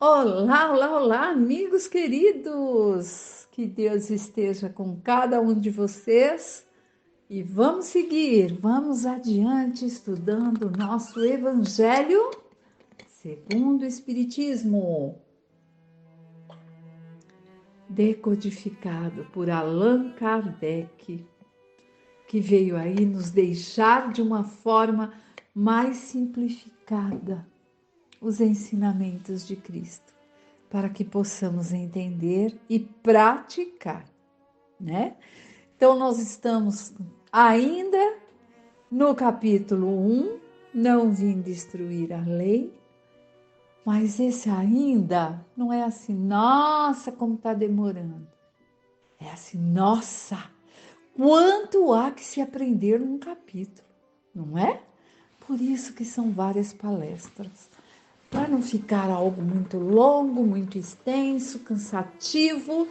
Olá, olá, olá, amigos queridos! Que Deus esteja com cada um de vocês e vamos seguir, vamos adiante estudando o nosso Evangelho segundo o Espiritismo, decodificado por Allan Kardec, que veio aí nos deixar de uma forma mais simplificada os ensinamentos de Cristo, para que possamos entender e praticar, né? Então, nós estamos ainda no capítulo 1, não vim destruir a lei, mas esse ainda não é assim, nossa, como está demorando. É assim, nossa, quanto há que se aprender num capítulo, não é? Por isso que são várias palestras, para não ficar algo muito longo, muito extenso, cansativo,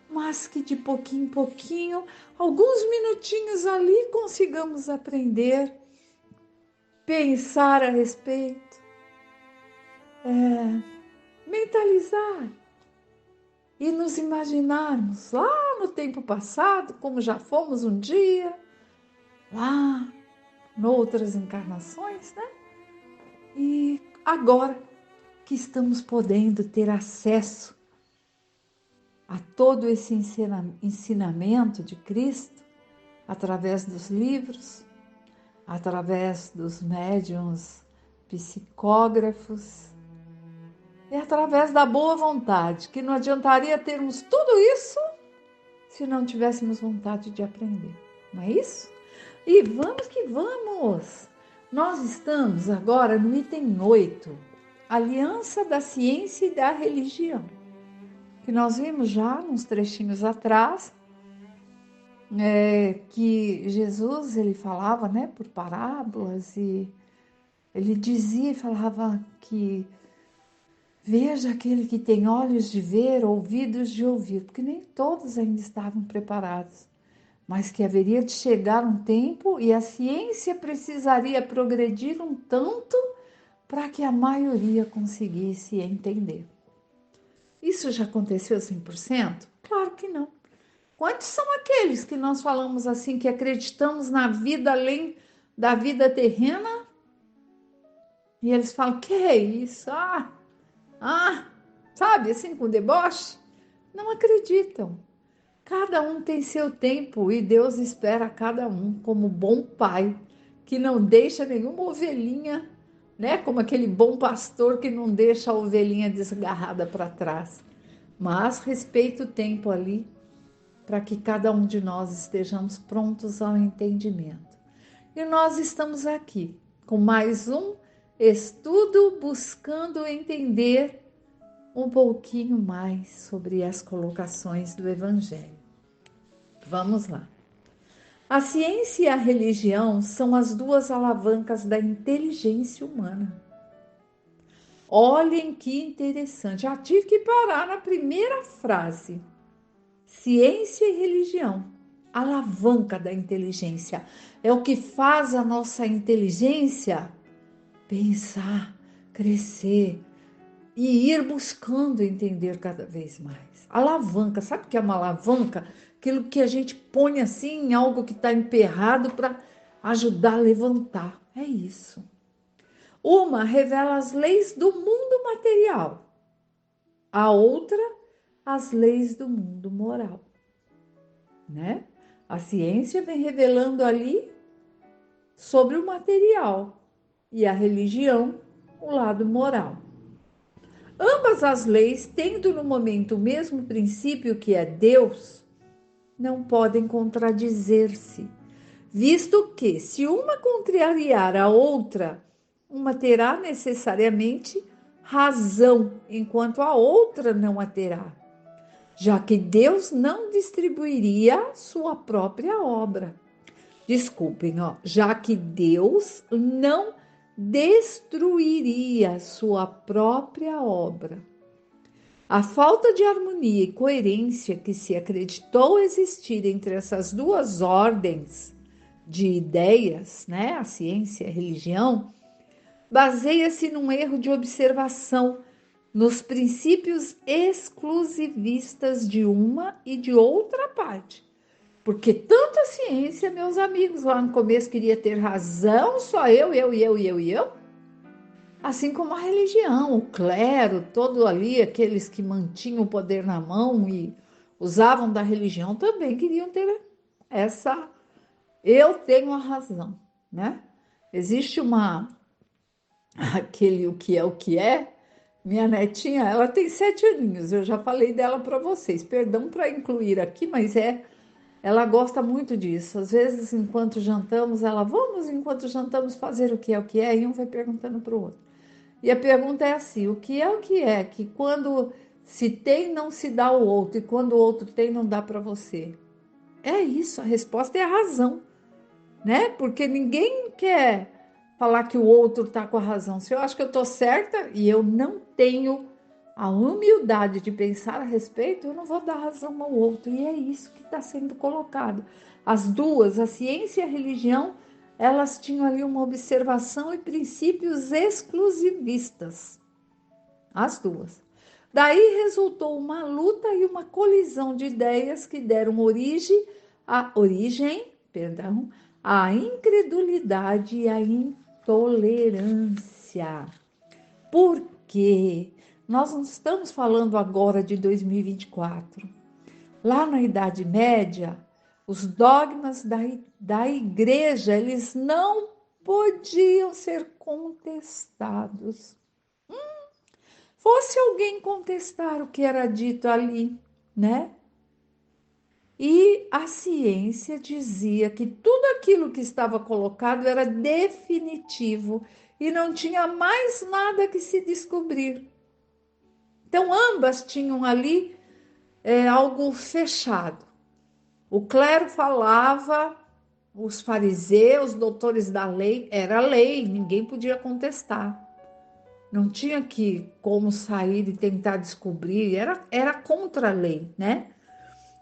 mas que de pouquinho em pouquinho, alguns minutinhos ali, consigamos aprender, pensar a respeito, mentalizar e nos imaginarmos lá no tempo passado, como já fomos um dia, lá noutras encarnações, né? E agora que estamos podendo ter acesso a todo esse ensinamento de Cristo, através dos livros, através dos médiuns psicógrafos e através da boa vontade, que não adiantaria termos tudo isso se não tivéssemos vontade de aprender, não é isso? E vamos que vamos! Nós estamos agora no item 8, Aliança da Ciência e da Religião, que nós vimos já uns trechinhos atrás, que Jesus ele falava, né, por parábolas, e ele dizia e falava que veja aquele que tem olhos de ver, ouvidos de ouvir, porque nem todos ainda estavam preparados, mas que haveria de chegar um tempo e a ciência precisaria progredir um tanto para que a maioria conseguisse entender. Isso já aconteceu 100%? Claro que não. Quantos são aqueles que nós falamos assim, que acreditamos na vida além da vida terrena? E eles falam, que é isso? Sabe, assim, com deboche? Não acreditam. Cada um tem seu tempo e Deus espera cada um como bom pai, que não deixa nenhuma ovelhinha, né? Como aquele bom pastor que não deixa a ovelhinha desgarrada para trás. Mas respeita o tempo ali, para que cada um de nós estejamos prontos ao entendimento. E nós estamos aqui com mais um estudo buscando entender um pouquinho mais sobre as colocações do Evangelho. Vamos lá. A ciência e a religião são as duas alavancas da inteligência humana. Olhem que interessante. Já tive que parar na primeira frase. Ciência e religião, alavanca da inteligência. É o que faz a nossa inteligência pensar, crescer e ir buscando entender cada vez mais. Alavanca, sabe o que é uma alavanca? Aquilo que a gente põe assim em algo que está emperrado para ajudar a levantar. É isso. Uma revela as leis do mundo material, a outra, as leis do mundo moral, né? A ciência vem revelando ali sobre o material e a religião o lado moral. Ambas as leis, tendo no momento o mesmo princípio que é Deus, não podem contradizer-se, visto que, se uma contrariar a outra, uma terá necessariamente razão, enquanto a outra não a terá, já que Deus não distribuiria sua própria obra. Desculpem, já que Deus não destruiria sua própria obra. A falta de harmonia e coerência que se acreditou existir entre essas duas ordens de ideias, né, a ciência e a religião, baseia-se num erro de observação nos princípios exclusivistas de uma e de outra parte. Porque tanto a ciência, meus amigos, lá no começo queria ter razão, só eu, assim como a religião, o clero, todo ali, aqueles que mantinham o poder na mão e usavam da religião também queriam ter essa, eu tenho a razão, né? Existe aquele o que é, minha netinha, ela tem 7 aninhos, eu já falei dela para vocês, perdão para incluir aqui, mas ela gosta muito disso. Às vezes, enquanto jantamos, enquanto jantamos, fazer o que é, e um vai perguntando para o outro. E a pergunta é assim: o que é que quando se tem, não se dá ao outro, e quando o outro tem, não dá para você? É isso, a resposta é a razão, né? Porque ninguém quer falar que o outro está com a razão. Se eu acho que eu estou certa e eu não tenho a humildade de pensar a respeito, eu não vou dar razão ao outro. E é isso que está sendo colocado. As duas, a ciência e a religião, elas tinham ali uma observação e princípios exclusivistas. As duas. Daí resultou uma luta e uma colisão de ideias que deram origem, à incredulidade e à intolerância. Por quê? Nós não estamos falando agora de 2024. Lá na Idade Média, os dogmas da igreja, eles não podiam ser contestados. Fosse alguém contestar o que era dito ali, né? E a ciência dizia que tudo aquilo que estava colocado era definitivo e não tinha mais nada que se descobrir. Então, ambas tinham ali algo fechado. O clero falava, os fariseus, doutores da lei, era lei, ninguém podia contestar. Não tinha como sair e tentar descobrir, era contra a lei, né?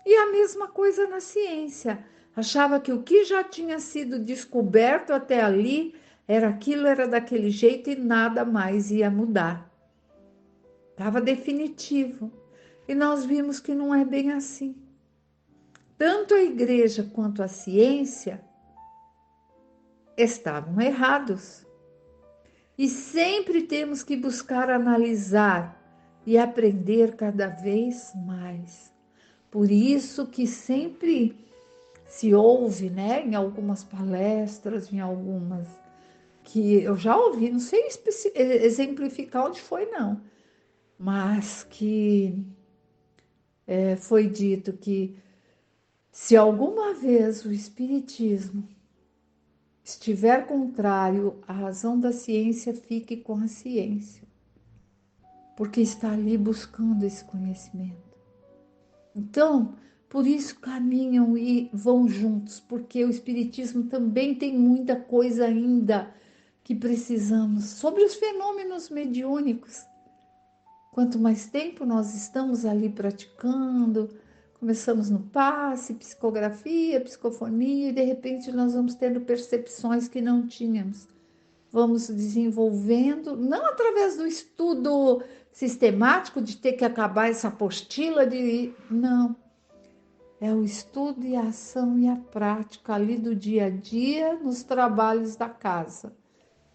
E a mesma coisa na ciência. Achava que o que já tinha sido descoberto até ali era daquele jeito e nada mais ia mudar. Estava definitivo. E nós vimos que não é bem assim. Tanto a igreja quanto a ciência estavam errados. E sempre temos que buscar analisar e aprender cada vez mais. Por isso que sempre se ouve, né, em algumas palestras, em algumas que eu já ouvi, não sei exemplificar onde foi não, mas que foi dito que se alguma vez o espiritismo estiver contrário à razão da ciência, fique com a ciência, porque está ali buscando esse conhecimento. Então, por isso caminham e vão juntos, porque o espiritismo também tem muita coisa ainda que precisamos sobre os fenômenos mediúnicos. Quanto mais tempo nós estamos ali praticando, começamos no passe, psicografia, psicofonia, e de repente nós vamos tendo percepções que não tínhamos. Vamos desenvolvendo, não através do estudo sistemático de ter que acabar essa apostila não. É o estudo e a ação e a prática ali do dia a dia nos trabalhos da casa,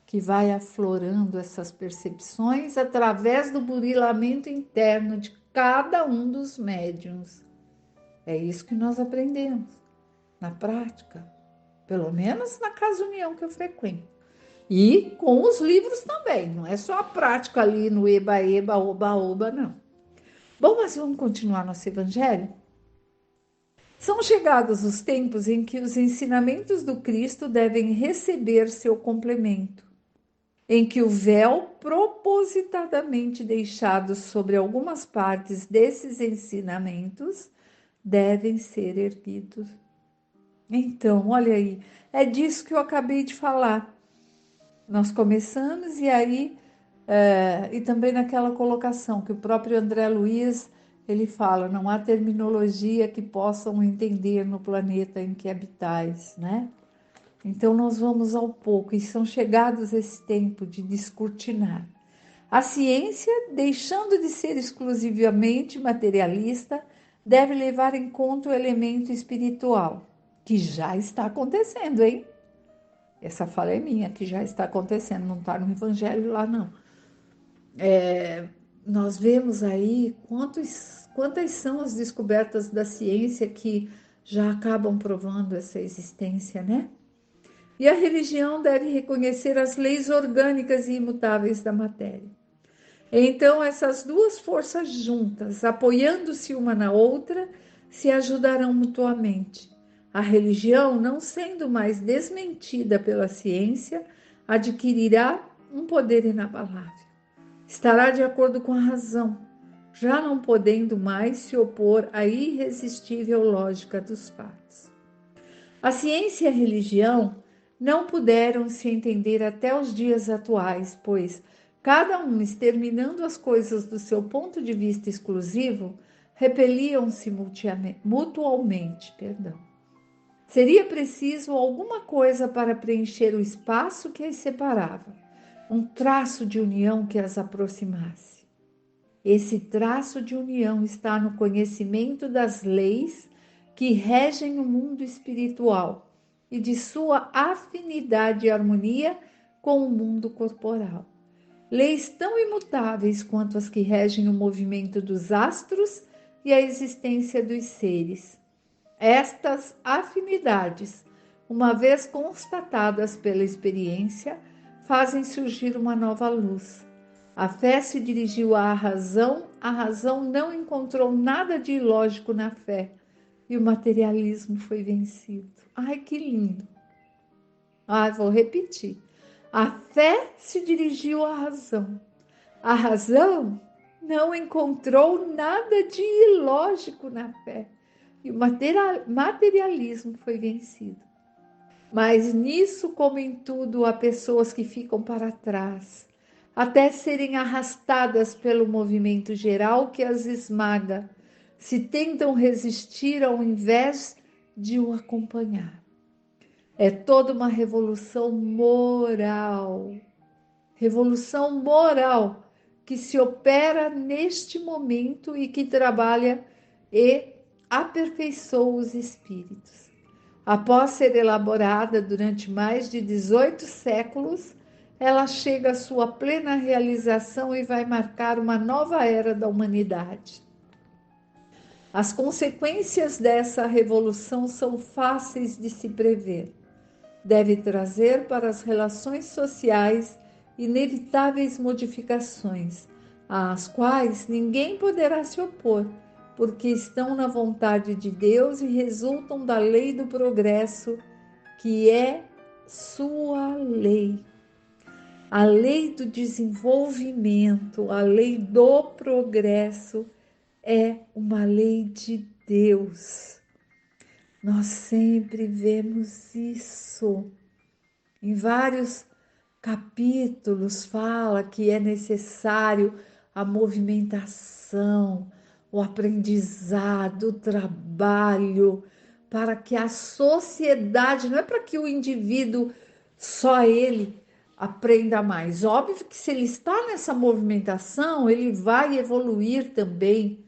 que vai aflorando essas percepções através do burilamento interno de cada um dos médiuns. É isso que nós aprendemos na prática, pelo menos na Casa União que eu frequento. E com os livros também, não é só a prática ali no eba-eba, oba-oba, não. Bom, mas vamos continuar nosso evangelho? São chegados os tempos em que os ensinamentos do Cristo devem receber seu complemento, em que o véu propositadamente deixado sobre algumas partes desses ensinamentos devem ser erguidos. Então, olha aí, é disso que eu acabei de falar. Nós começamos e aí, e também naquela colocação que o próprio André Luiz, ele fala, não há terminologia que possam entender no planeta em que habitais, né? Então nós vamos ao pouco, e são chegados esse tempo de descortinar. A ciência, deixando de ser exclusivamente materialista, deve levar em conta o elemento espiritual, que já está acontecendo, hein? Essa fala é minha, que já está acontecendo, não está no Evangelho lá, não. Nós vemos aí quantas são as descobertas da ciência que já acabam provando essa existência, né? E a religião deve reconhecer as leis orgânicas e imutáveis da matéria. Então, essas duas forças juntas, apoiando-se uma na outra, se ajudarão mutuamente. A religião, não sendo mais desmentida pela ciência, adquirirá um poder inabalável. Estará de acordo com a razão, já não podendo mais se opor à irresistível lógica dos fatos. A ciência e a religião não puderam se entender até os dias atuais, pois, cada um exterminando as coisas do seu ponto de vista exclusivo, repeliam-se mutualmente. Seria preciso alguma coisa para preencher o espaço que as separava, um traço de união que as aproximasse. Esse traço de união está no conhecimento das leis que regem o mundo espiritual e de sua afinidade e harmonia com o mundo corporal. Leis tão imutáveis quanto as que regem o movimento dos astros e a existência dos seres. Estas afinidades, uma vez constatadas pela experiência, fazem surgir uma nova luz. A fé se dirigiu à razão, a razão não encontrou nada de ilógico na fé e o materialismo foi vencido. Ai, que lindo! Vou repetir. A fé se dirigiu à razão. A razão não encontrou nada de ilógico na fé e o materialismo foi vencido. Mas nisso, como em tudo, há pessoas que ficam para trás, até serem arrastadas pelo movimento geral que as esmaga, se tentam resistir ao invés de o acompanhar. É toda uma revolução moral que se opera neste momento e que trabalha e aperfeiçoa os espíritos. Após ser elaborada durante mais de 18 séculos, ela chega à sua plena realização e vai marcar uma nova era da humanidade. As consequências dessa revolução são fáceis de se prever. Deve trazer para as relações sociais inevitáveis modificações, às quais ninguém poderá se opor, porque estão na vontade de Deus e resultam da lei do progresso, que é sua lei. A lei do desenvolvimento, a lei do progresso é uma lei de Deus. Nós sempre vemos isso. Em vários capítulos fala que é necessário a movimentação, o aprendizado, o trabalho, para que a sociedade, não é para que o indivíduo, só ele, aprenda mais. Óbvio que se ele está nessa movimentação, ele vai evoluir também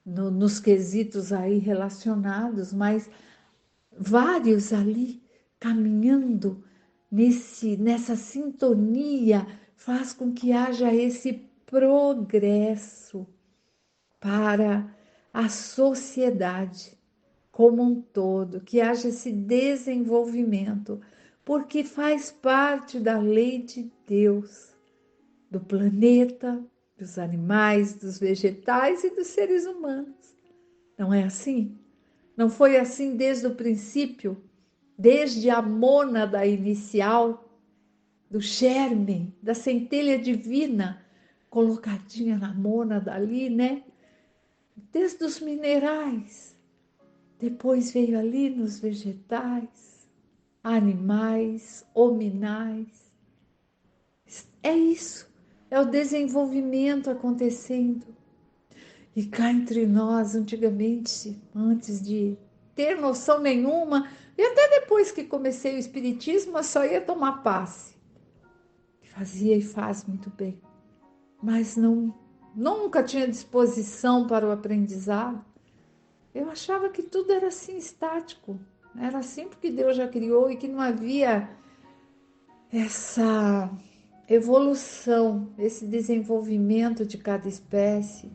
nos quesitos aí relacionados, mas vários ali caminhando nessa sintonia faz com que haja esse progresso para a sociedade como um todo, que haja esse desenvolvimento, porque faz parte da lei de Deus, do planeta, dos animais, dos vegetais e dos seres humanos. Não é assim? Não foi assim desde o princípio, desde a mônada inicial, do germe, da centelha divina, colocadinha na mônada ali, né? Desde os minerais, depois veio ali nos vegetais, animais, hominais. É isso, é o desenvolvimento acontecendo. E cá entre nós, antigamente, antes de ter noção nenhuma, e até depois que comecei o espiritismo, eu só ia tomar passe. Fazia e faz muito bem. mas nunca tinha disposição para o aprendizado. Eu achava que tudo era assim estático, era assim porque Deus já criou e que não havia essa evolução, esse desenvolvimento de cada espécie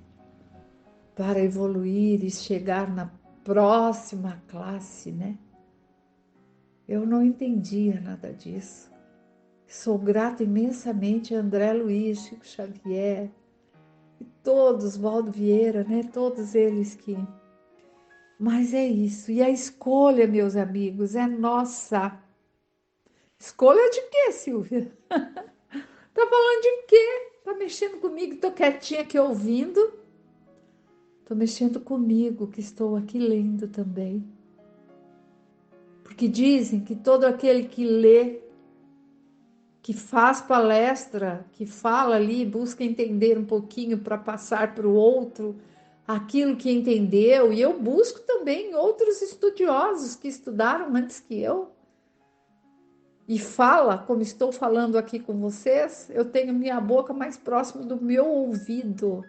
para evoluir e chegar na próxima classe, né? Eu não entendia nada disso. Sou grata imensamente a André Luiz, Chico Xavier, e todos, Valdo Vieira, né? Todos eles que... Mas é isso. E a escolha, meus amigos, é nossa. Escolha de quê, Silvia? Tá falando de quê? Tá mexendo comigo? Tô quietinha aqui ouvindo. Tô mexendo comigo, que estou aqui lendo também. Porque dizem que todo aquele que lê, que faz palestra, que fala ali, busca entender um pouquinho para passar para o outro aquilo que entendeu, e eu busco também outros estudiosos que estudaram antes que eu, e fala, como estou falando aqui com vocês, eu tenho minha boca mais próxima do meu ouvido.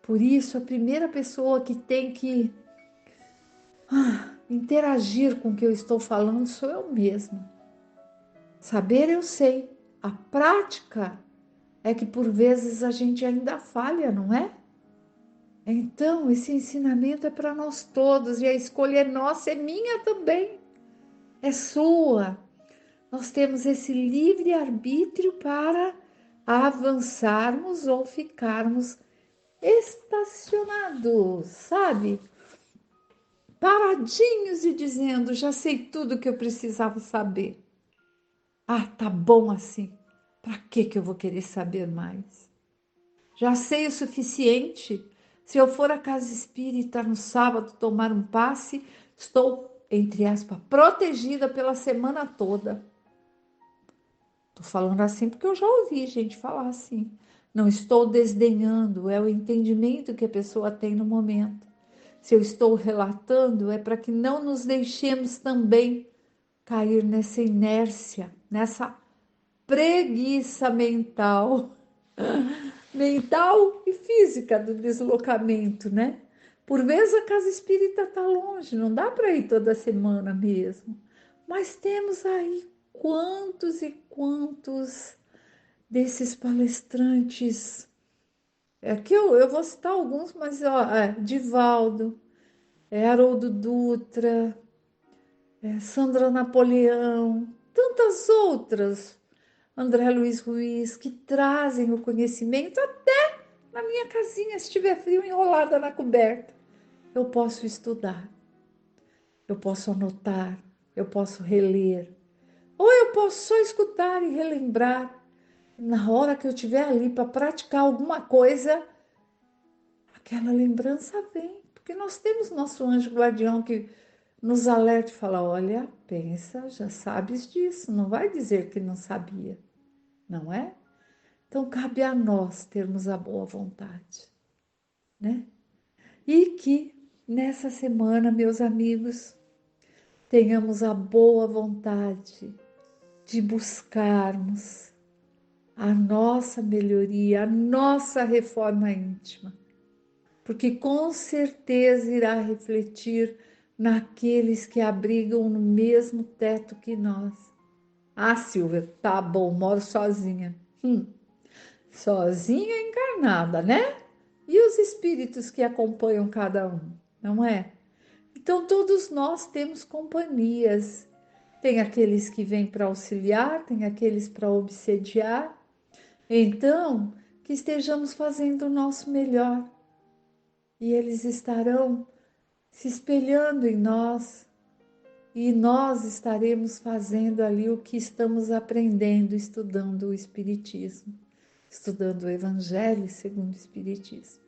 Por isso, a primeira pessoa que tem que interagir com o que eu estou falando sou eu mesma. Saber eu sei, a prática é que por vezes a gente ainda falha, não é? Então, esse ensinamento é para nós todos e a escolha é nossa, é minha também, é sua. Nós temos esse livre-arbítrio para avançarmos ou ficarmos estacionados, sabe? Paradinhos e dizendo, já sei tudo que eu precisava saber. Ah, tá bom assim. Para que eu vou querer saber mais? Já sei o suficiente. Se eu for à casa espírita no sábado tomar um passe, estou, entre aspas, protegida pela semana toda. Tô falando assim porque eu já ouvi gente falar assim. Não estou desdenhando, é o entendimento que a pessoa tem no momento. Se eu estou relatando, é para que não nos deixemos também cair nessa inércia, nessa preguiça mental, mental e física do deslocamento, né? Por vezes a casa espírita está longe, não dá para ir toda semana mesmo. Mas temos aí quantos e quantos desses palestrantes. É que eu vou citar alguns, mas ó, Divaldo, Haroldo Dutra, Sandra Napoleão, tantas outras, André Luiz Ruiz, que trazem o conhecimento até na minha casinha, se estiver frio, enrolada na coberta. Eu posso estudar, eu posso anotar, eu posso reler, ou eu posso só escutar e relembrar. Na hora que eu estiver ali para praticar alguma coisa, aquela lembrança vem, porque nós temos nosso anjo guardião que nos alerta e fala: olha, pensa, já sabes disso, não vai dizer que não sabia, não é? Então cabe a nós termos a boa vontade, né? E que nessa semana, meus amigos, tenhamos a boa vontade de buscarmos a nossa melhoria, a nossa reforma íntima, porque com certeza irá refletir naqueles que abrigam no mesmo teto que nós. Ah, Silvia, tá bom, moro sozinha. Sozinha encarnada, né? E os espíritos que acompanham cada um, não é? Então, todos nós temos companhias. Tem aqueles que vêm para auxiliar, tem aqueles para obsediar. Então, que estejamos fazendo o nosso melhor. E eles estarão se espelhando em nós. E nós estaremos fazendo ali o que estamos aprendendo, estudando o Espiritismo, estudando o Evangelho segundo o Espiritismo.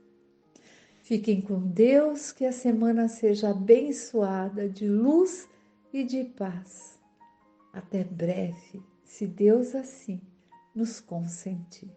Fiquem com Deus, que a semana seja abençoada de luz e de paz. Até breve, se Deus assim nos consentir.